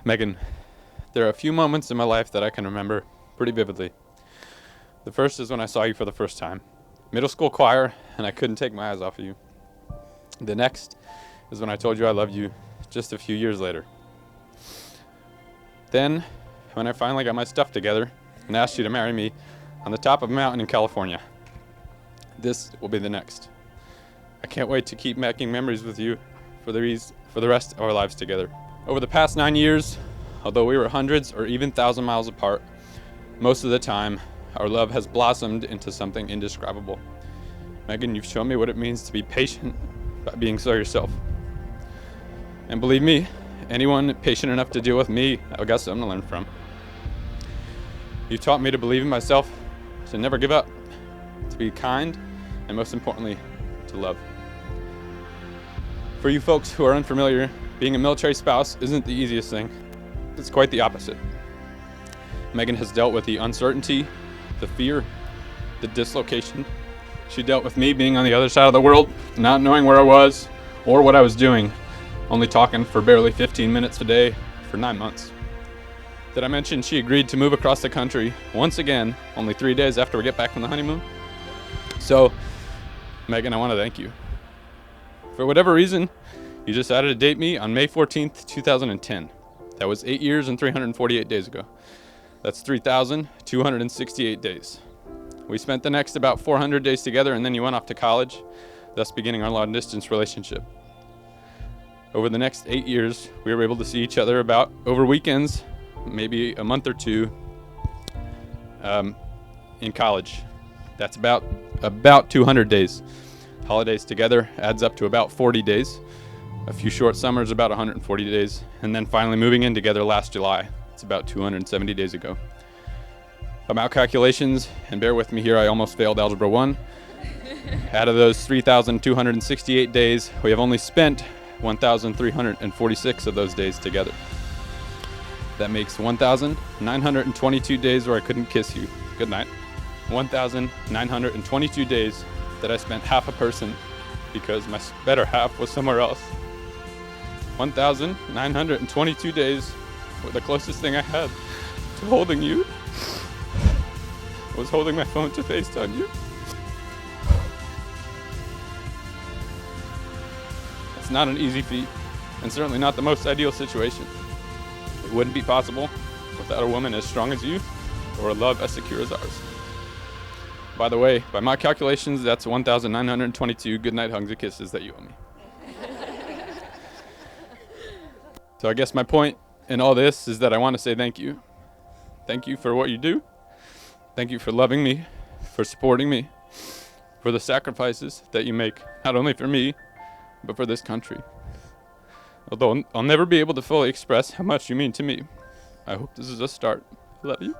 Meghan, there are a few moments in my life that I can remember pretty vividly. The first is when I saw you for the first time. Middle school choir, and I couldn't take my eyes off of you. The next is when I told you I loved you just a few years later. Then, when I finally got my stuff together and asked you to marry me on the top of a mountain in California. This will be the next. I can't wait to keep making memories with you for the rest of our lives together. Over the past 9 years, although we were hundreds or even 1,000 miles apart, most of the time, our love has blossomed into something indescribable. Meghan, you've shown me what it means to be patient by being so yourself. And believe me, anyone patient enough to deal with me, I've got something to learn from. You've taught me to believe in myself, to never give up, to be kind, and most importantly, to love. For you folks who are unfamiliar, being a military spouse isn't the easiest thing. It's quite the opposite. Meghan has dealt with the uncertainty, the fear, the dislocation. She dealt with me being on the other side of the world, not knowing where I was or what I was doing, only talking for barely 15 minutes a day for 9 months. Did I mention she agreed to move across the country once again, only 3 days after we get back from the honeymoon? So, Meghan, I want to thank you. For whatever reason, you decided to date me on May 14th, 2010. That was 8 years and 348 days ago. That's 3,268 days. We spent the next about 400 days together, and then you went off to college, thus beginning our long-distance relationship. Over the next 8 years, we were able to see each other about over weekends, maybe a month or two, in college. That's about 200 days. Holidays together adds up to about 40 days. A few short summers, about 140 days. And then finally moving in together last July. It's about 270 days ago. By my calculations, and bear with me here, I almost failed Algebra 1. Out of those 3,268 days, we have only spent 1,346 of those days together. That makes 1,922 days where I couldn't kiss you. Good night. 1,922 days that I spent half a person because my better half was somewhere else. 1,922 days where the closest thing I had to holding you was holding my phone to FaceTime you. It's not an easy feat, and certainly not the most ideal situation. It wouldn't be possible without a woman as strong as you or a love as secure as ours. By the way, by my calculations, that's 1,922 goodnight hugs and kisses that you owe me. So I guess my point in all this is that I want to say thank you. Thank you for what you do. Thank you for loving me, for supporting me, for the sacrifices that you make, not only for me, but for this country. Although I'll never be able to fully express how much you mean to me, I hope this is a start. I love you.